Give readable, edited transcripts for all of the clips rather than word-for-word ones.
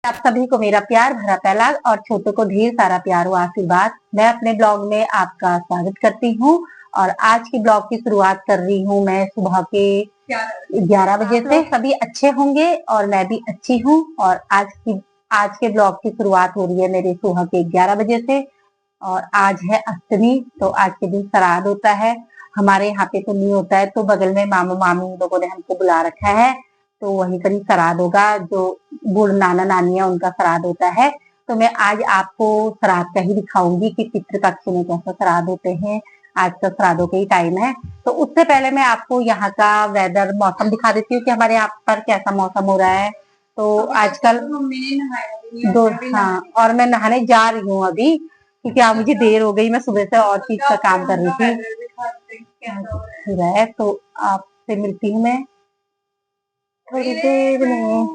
आप सभी को मेरा प्यार भरा पहला और छोटों को ढेर सारा प्यार व आशीर्वाद। मैं अपने ब्लॉग में आपका स्वागत करती हूँ और आज की ब्लॉग की शुरुआत कर रही हूँ मैं सुबह के 11 बजे से। सभी अच्छे होंगे और मैं भी अच्छी हूँ और आज के ब्लॉग की शुरुआत हो रही है मेरे सुबह के 11 बजे से। और आज है अष्टमी, तो आज के दिन श्राद्ध होता है। हमारे यहाँ पे तो नहीं होता है, तो बगल में मामू मामी लोगों ने हमको बुला रखा है, तो वहीं पर ही श्राद्ध होगा। जो बूढ़ नाना नानी है उनका श्राद्ध होता है, तो मैं आज आपको श्राद्ध का ही दिखाऊंगी कि पितृपक्ष में कैसा श्राद्ध होते हैं। आज का श्राद्धों का ही टाइम है, तो उससे पहले मैं आपको यहाँ का वेदर मौसम दिखा देती हूँ कि हमारे यहाँ पर कैसा मौसम हो रहा है। तो आजकल हाँ, और मैं नहाने जा रही हूँ अभी, क्योंकि आप मुझे देर हो गई, मैं सुबह से और चीज का काम कर रही थी। तो आपसे मिलती हूँ मैं थोड़ी देर में।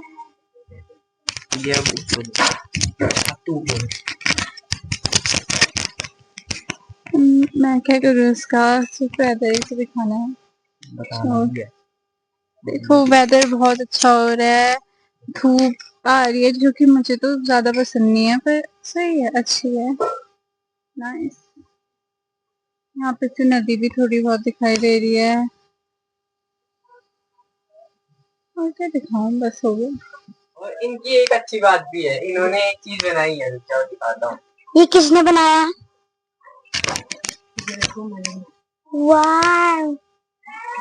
मैं क्या करूँ, इसका सिर्फ वेदर ही दिखाना है। देखो वेदर बहुत अच्छा हो रहा है, धूप आ रही है जो कि मुझे तो ज्यादा पसंद नहीं है, पर सही है, अच्छी है, नाइस। यहाँ पे तो नदी भी थोड़ी बहुत दिखाई दे रही है। और क्या दिखाऊं, बस हो गया। और इनकी एक अच्छी बात भी है, इन्होंने एक चीज बनाई है, क्या दिखाता हूँ। ये किसने बनाया? वाह,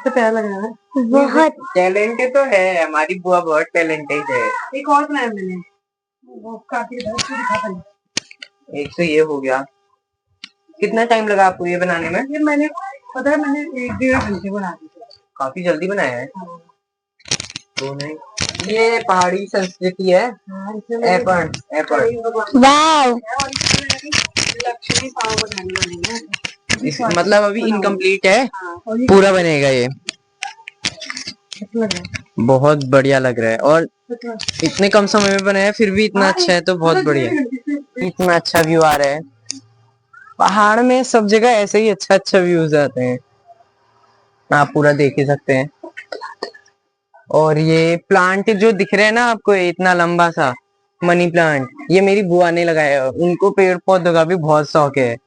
तो प्यारा लग रहा है। बहुत टैलेंटेड तो है, हमारी बुआ बहुत टैलेंटेड है। एक और बनाया मैंने, वो काफी एक तो ये हो गया। कितना टाइम लगा आपको ये बनाने में? ये मैंने पता है, मैंने 1-1.5 घंटे बना दिया। काफी जल्दी बनाया है। तो नहीं, ये पहाड़ी संस्कृति है। एपन एपन वाव, मतलब अभी इनकम्प्लीट है, पूरा बनेगा ये। बहुत बढ़िया लग रहा है, और इतने कम समय में बनाया फिर भी इतना अच्छा है, तो बहुत बढ़िया। इतना अच्छा व्यू आ रहा है। पहाड़ में सब जगह ऐसे ही अच्छा अच्छा व्यूज आते हैं, आप पूरा देख ही सकते हैं। और ये प्लांट जो दिख रहे हैं ना आपको, इतना लंबा सा मनी प्लांट, ये मेरी बुआ ने लगाया। उनको पेड़ पौधों का भी बहुत शौक है,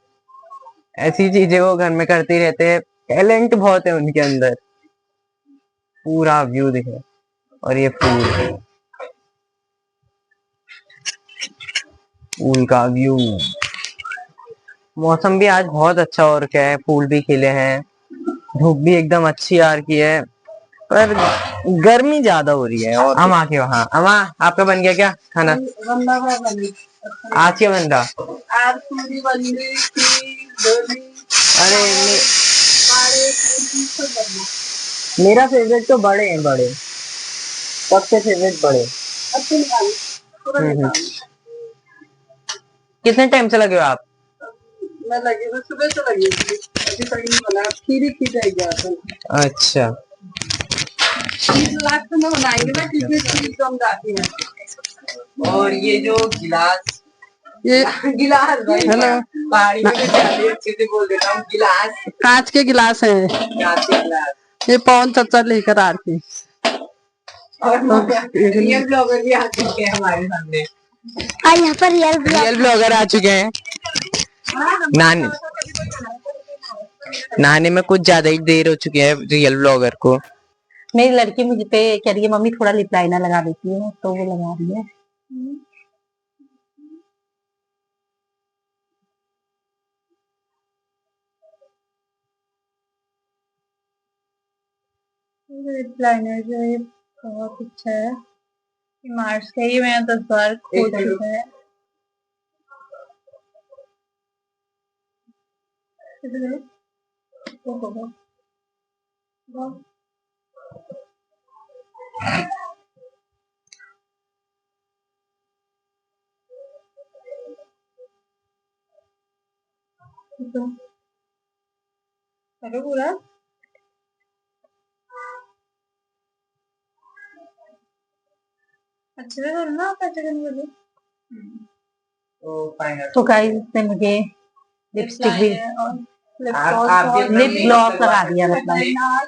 ऐसी चीजें वो घर में करते रहते हैं। टैलेंट बहुत है उनके अंदर। पूरा व्यू दिख रहा है, और ये फूल का व्यू। मौसम भी आज बहुत अच्छा हो रखा है, फूल भी खिले हैं, धूप भी एकदम अच्छी आ रही है, पर गर्मी ज्यादा हो रही है। और अमा के वहाँ, अमा आपका बन गया क्या खाना? आज क्या बन रहा? अरे मेरा फेवरेट तो बड़े हैं, बड़े सबसे फेवरेट बड़े। कितने टाइम से लगे हो आप? मैं लगी हूँ, सुबह से लगी थी, अभी तक नहीं बना, खीर ही जाएगी। अच्छा, लास्ट में बनाएंगे ना, क्योंकि खीर कम जाती है। और ये जो गिलास, ये गिलास भाई, हेलो, पहाड़ी में अच्छे से बोल देता हूँ, गिलास, कांच के गिलास है, कांच के गिलास। ये पवन चाचा लेकर आ रही। और रियल ब्लॉगर भी आ चुके हैं हमारे सामने। यहाँ पर रियल ब्लॉगर आ चुके हैं। नहाने में कुछ ज्यादा ही देर हो चुकी है रियल ब्लॉगर को। मेरी लड़की मुझे पे कह रही है, मम्मी थोड़ा लिप लाइनर लगा देती है, तो वो लगा रही है। लिप लाइनर जो है बहुत अच्छा है, मार्स का ही मैं 10 बार खो चुका है। चलो पूरा अच्छे से करो ना, कैसे करने वाले। तो गाइस ने मुझे लिपस्टिक भी, लिप ग्लॉस लगा दिया, मतलब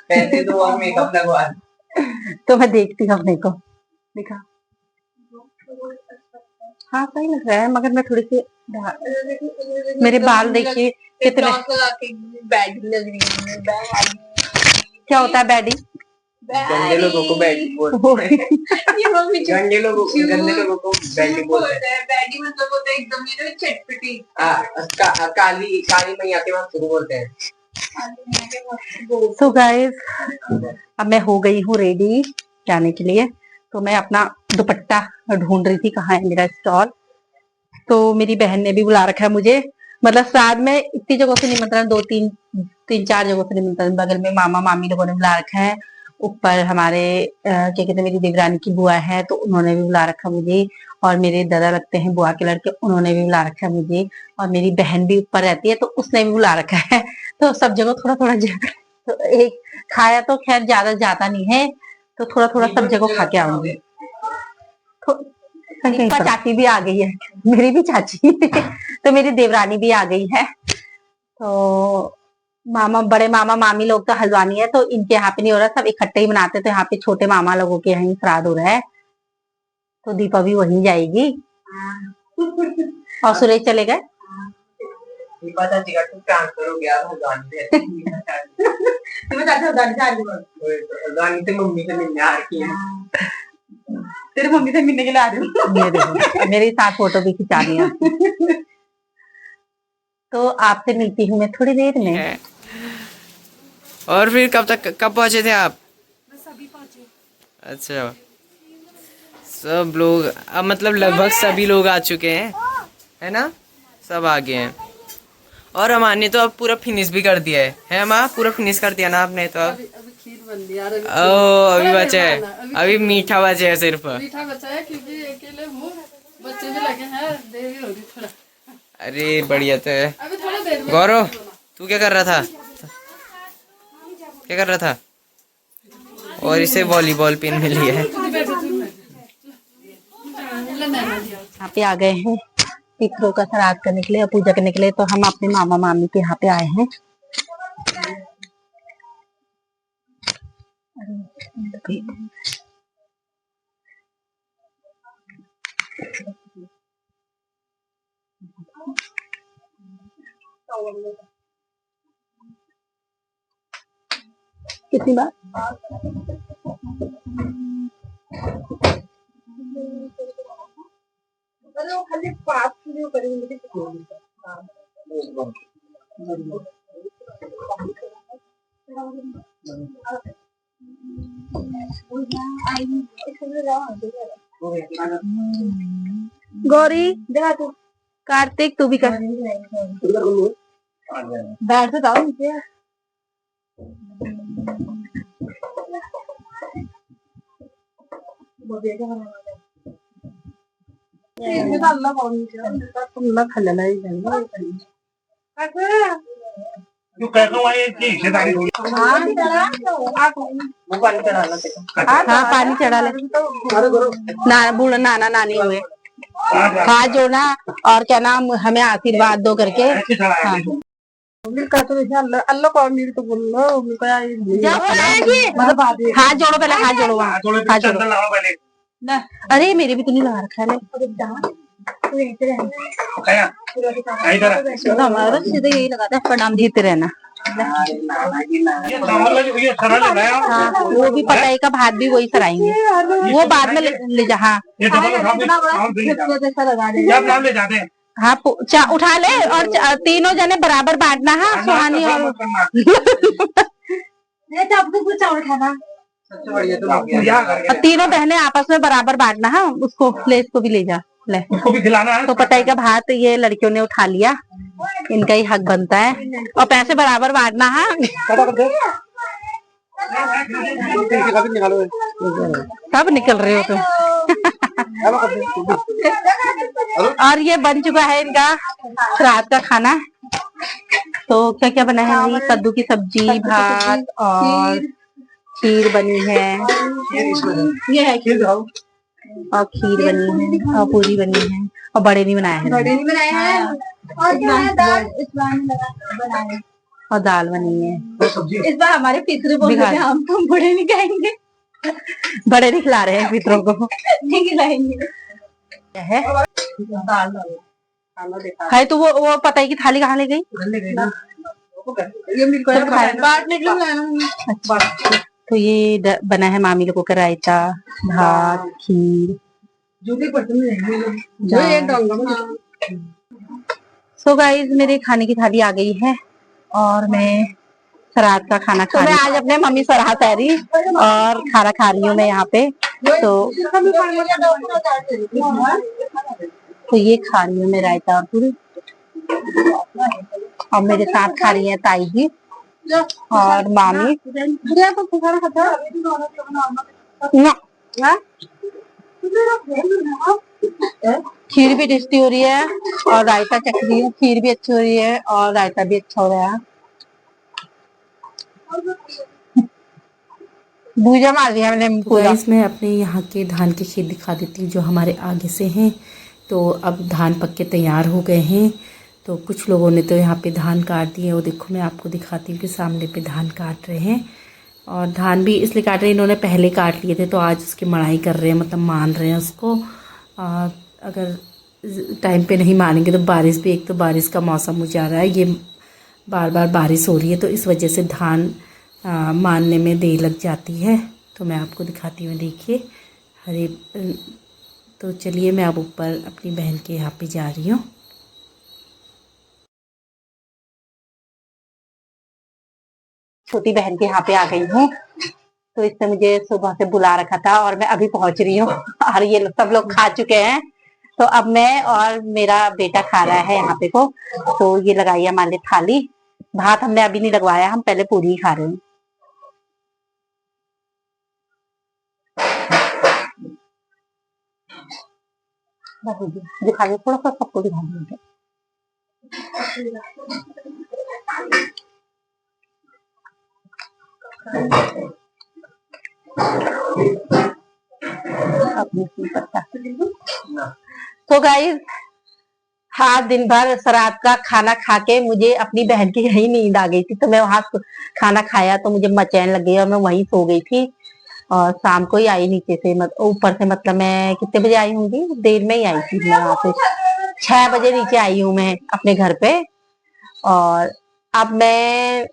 पैसे दो और मेकअप लगवा। तो मैं देखती हूँ अपने को, दिखा। हाँ सही लग रहा है, मगर मैं थोड़ी सी मेरे बाल देखिए कितने बैड लग रही है। क्या होता है बैडी? गंदे लोगों को बैडी बोलते हैं। गंदे लोगों को बैडी बोलते हैं। बैडी मतलब होता है एकदम ये ना चटपटी। काली काली मैया के वक्त शुरू बोलते हैं। तो गाइस अब मैं हो गई हूँ रेडी जाने के लिए। तो मैं अपना दुपट्टा ढूंढ रही थी, कहाँ है मेरा स्टॉल। तो मेरी बहन ने भी बुला रखा है मुझे, मतलब साथ में इतनी जगहों से निमंत्रण, तीन चार जगहों से निमंत्रण। बगल में मामा मामी लोगों ने बुला रखा है, ऊपर हमारे क्या कहते हैं मेरी देवरानी की बुआ है तो उन्होंने भी बुला रखा मुझे, और मेरे दादा लगते हैं बुआ के लड़के, उन्होंने भी बुला रखा है मुझे, और मेरी बहन भी ऊपर रहती है तो उसने भी बुला रखा है। तो सब जगह थोड़ा थोड़ा तो एक खाया तो खैर ज्यादा जाता नहीं है, तो थोड़ा थोड़ा सब जगह खा के आऊंगी। कहीं पर चाची भी आ गई है, मेरी भी चाची तो मेरी देवरानी भी आ गई है। तो मामा, बड़े मामा मामी लोग तो हल्द्वानी है, तो इनके यहाँ पे नहीं हो रहा, सब इकट्ठे ही मनाते। तो यहाँ पे छोटे मामा लोगों के यहाँ श्राद्ध हो रहा है, तो दीपा भी वहीं जाएगी और सुरेश चले गए। दीपा चाची का ट्रांसफर हो गया हल्द्वानी से मम्मी से मिलने आ रही है। तेरे मम्मी से मिलने के लिए आ रही हूँ। ये देखो मेरे साथ फोटो भी खिंचा लिया। तो आपसे मिलती हूँ मैं थोड़ी देर में। और फिर कब पहुंचे थे आप? सभी पहुंचे। अच्छा, सब लोग अब मतलब लगभग सभी लोग आ चुके हैं, है ना? सब आ गए हैं। और अमान ने तो अब पूरा फिनिश भी कर दिया है अम्मा? पूरा फिनिश कर दिया ना आपने? तो अब अभी खीर बन रही है। ओ अभी बचा है, अभी मीठा बचा है सिर्फ। मीठा बचा है क्योंकि अकेले हूँ, बच्चे भी लगे हैं, देरी होगी थोड़ा। अरे बढ़िया तो है। अभी थोड़ा देर में। गौरव तू क्या कर रहा था? क्या कर रहा था? और इसे वॉलीबॉल पिन मिली है। यहाँ पे आ गए हैं पितरों का श्राद्ध करने के लिए और पूजा करने के लिए। तो हम अपने मामा मामी के यहाँ पे आए हैं। कितनी बार खाली 5 किलो करेंगे। गौरी कार्तिक तू भी कर, बैठ तो जाओ नीचे। हाँ पानी चढ़ा ले ना, बूढ़ा नाना नानी हुए हाथ जोड़ना और क्या नाम हमें आशीर्वाद दो करके। हाँ अल्लाह को मेरी तो बोल लो हाथ जोड़ो पहले, हाथ जोड़ो वहाँ, हाथ जोड़ो। अरे मेरे भी तो नहीं लगा रखा है। हमारा सीधे यही लगाता है, प्रणाम जीते रहना। हाँ वो भी पता का भात भी वही सराएंगे, वो बाद में ले जा। हाँ हाँ उठा ले और तीनों जने बराबर बांटना। हाँ सुहानी और तीनों बहनें आपस में बराबर बांटना। हाँ उसको ले, इसको भी ले जा, ले उसको भी खिलाना है। तो पता का भात ये लड़कियों ने उठा लिया, इनका ही हक बनता है, और पैसे बराबर बांटना। हाँ सब निकल रहे हो तुम। और ये बन चुका है इनका रात का खाना। तो क्या क्या बना है? कद्दू की सब्जी, भात और खीर बनी है, ये है खीर, और खीर बनी है और पूरी बनी है, और बड़े नहीं बनाए हैं, बड़े नहीं बनाए हैं, और दाल बनी है। इस बार हमारे पितरों बोल रहे हैं हम तो बड़े नहीं खाएंगे, बड़े नहीं खिला रहे हैं पितरों को, नहीं खिलाएंगे। क्या है है तो वो पता है कि थाली कहाँ ले गई। बांटने के लिए बुलाया ना मम्मी। अच्छा, तो ये बना है मामी लोगों का रायता, भात, खीर। सो गाइस मेरे खाने की थाली आ गई है और मैं सरात का खाना खा रही हूँ। मैं आज अपने मम्मी सरात आ रही और खाना खा रही हूँ मैं यहाँ पे। तो ये खा रही हूँ मैं रायता और पूरी, और मेरे साथ खा रही है ताई जी और मामी। खीर भी टेस्टी हो रही है और रायता चख रही हूँ। खीर भी अच्छी हो रही है और रायता भी अच्छा हो रहा है। भूजा मार दिया मैंने पूरा। गाइस मैं अपने यहाँ के धान के खेत दिखा देती हूँ जो हमारे आगे से हैं। तो अब धान पक के तैयार हो गए हैं। तो कुछ लोगों ने तो यहाँ पे धान काट दिए। वो देखो मैं आपको दिखाती हूँ कि सामने पे धान काट रहे हैं। और धान भी इसलिए काट रहे हैं, इन्होंने पहले काट लिए थे तो आज उसकी मड़ाई कर रहे हैं, मतलब मान रहे हैं उसको। अगर टाइम पे नहीं मानेंगे तो बारिश भी, एक तो बारिश का मौसम हो जा रहा है, ये बार बार बारिश हो रही है तो इस वजह से धान मानने में देर लग जाती है। तो मैं आपको दिखाती हूँ, देखिए हरे। तो चलिए मैं अब ऊपर अपनी बहन के यहाँ पे जा रही हूँ। छोटी बहन के यहाँ पे आ गई हूँ। तो इसने मुझे सुबह से बुला रखा था और मैं अभी पहुंच रही हूँ और ये सब लोग खा चुके हैं। तो अब मैं और मेरा बेटा खा रहा है यहाँ पे को। तो ये लगाई है हमारे लिए थाली। भात हमने अभी नहीं लगवाया, हम पहले पूरी ही खा रहे हैं। दिखा दे थोड़ा सा, सबको दिखा देंगे। तो गाइस आज दिन भर सरात का खाना खा के मुझे अपनी बहन की यही नींद आ गई थी। तो मैं वहां खाना खाया तो मुझे मचैन लग गई और मैं वहीं सो गई थी। और शाम को ही आई नीचे से, ऊपर से, मतलब मैं कितने बजे आई होंगी, देर में ही आई थी मैं वहां से। 6 बजे नीचे आई हूँ मैं अपने घर पे। और अब मैं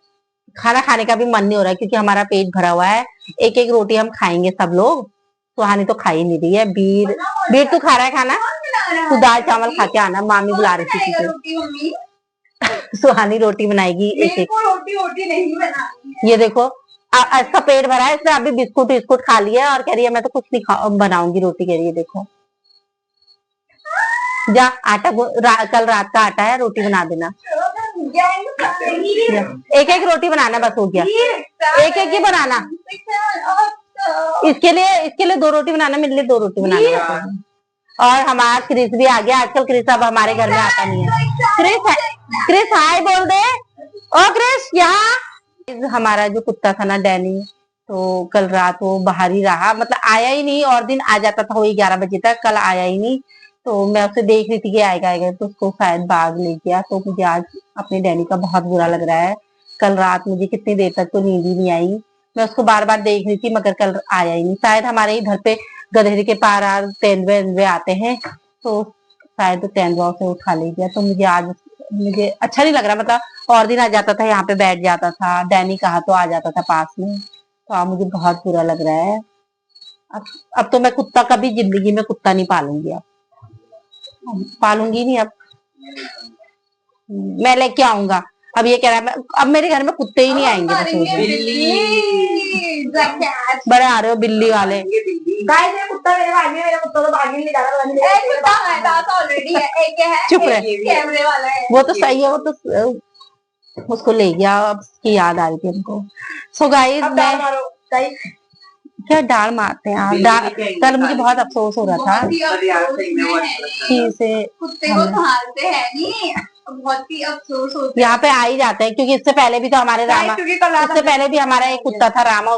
खाना खाने का भी मन नहीं हो रहा है क्योंकि हमारा पेट भरा हुआ है। एक एक रोटी हम खाएंगे सब लोग। सुहानी तो खा ही नहीं रही है। बीर बीर तू खा रहा है खाना? तू दाल चावल खा के आना, मामी बुला रही थी तुझे। सुहानी रोटी बनाएगी एक एक। रोटी नहीं बनानी। ये देखो इसका पेट भरा है, इसने अभी बिस्कुट विस्कुट खा लिया और कह रही है मैं तो कुछ नहीं बनाऊंगी रोटी, कह रही है। देखो जा आटा कल रात का आटा है, रोटी बना देना। एक एक रोटी बनाना, बस हो गया। एक एक ही बनाना। इसके लिए 2 रोटी बनाना, मेरे लिए 2 रोटी बनाना। और हमारा क्रिस भी आ गया। आजकल क्रिस अब हमारे घर में आता नहीं है। क्रिस हाय बोल दे। ओ क्रिस यहाँ। हमारा जो कुत्ता था ना डैनी, तो कल रात वो बाहर ही रहा, मतलब आया ही नहीं। और दिन आ जाता था वही 11 बजे तक, कल आया ही नहीं। तो मैं उसे देख रही थी कि आएगा आएगा, तो उसको शायद बाग ले गया। तो मुझे आज अपने डैनी का बहुत बुरा लग रहा है। कल रात मुझे कितनी देर तक तो नींद ही नहीं आई। मैं उसको बार बार देख रही थी मगर कल आया ही नहीं। शायद हमारे इधर पे गधेरे के पार तेंदुए आते हैं, तो शायद तेंदुआ उसे उठा ले गया। तो मुझे अच्छा नहीं लग रहा। मतलब और दिन आ जाता था यहाँ पे बैठ जाता था, डैनी कहा तो आ जाता था पास में। तो अब मुझे बहुत बुरा लग रहा है। अब तो मैं कुत्ता, कभी जिंदगी में कुत्ता नहीं पालूंगी। अब पालूंगी नहीं। अब मैं लेके आऊंगा। अब ये कह रहा है अब मेरे घर में कुत्ते ही नहीं आएंगे। बड़े आ रहे हो बिल्ली वाले। कुत्ता मेरा कुत्ता तो भागी नहीं जा रहा। चुप रहे। वो तो सही है, वो तो उसको ले गया। अब उसकी याद आ रही थी हमको। सो गाइस मैं क्या डाल मारते हैं कल मुझे बहुत अफसोस हो रहा था कि इसे कुत्ते को संभालते हैं नहीं, बहुत ही अफसोस होता है। यहाँ पे आ ही जाते हैं क्योंकि इससे पहले भी तो हमारे रामा, इससे पहले भी हमारा एक कुत्ता था रामा,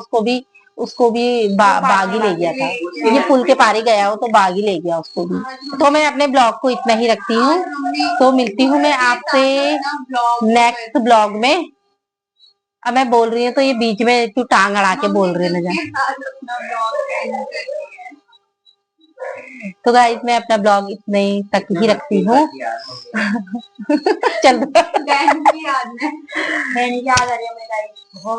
उसको भी बागी ले गया था। ये पुल के पार ही गया हो तो बागी ले गया उसको भी। तो मैं अपने ब्लॉग को इतना ही रखती हूँ। तो मिलती हूँ मैं आपसे नेक्स्ट ब्लॉग में। अब मैं बोल रही हूँ तो ये बीच में तू टांग अड़ा के बोल रही है ना। तो गाइस मैं अपना ब्लॉग इतने तक ही रखती हूँ। चल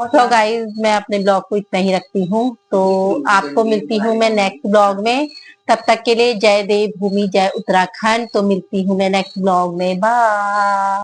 तो गाइस मैं अपने ब्लॉग को इतना ही रखती हूँ। तो आपको मिलती हूँ मैं नेक्स्ट ब्लॉग में। तब तक के लिए जय देवभूमि जय उत्तराखंड। तो मिलती हूँ मैं नेक्स्ट ब्लॉग में। बाय।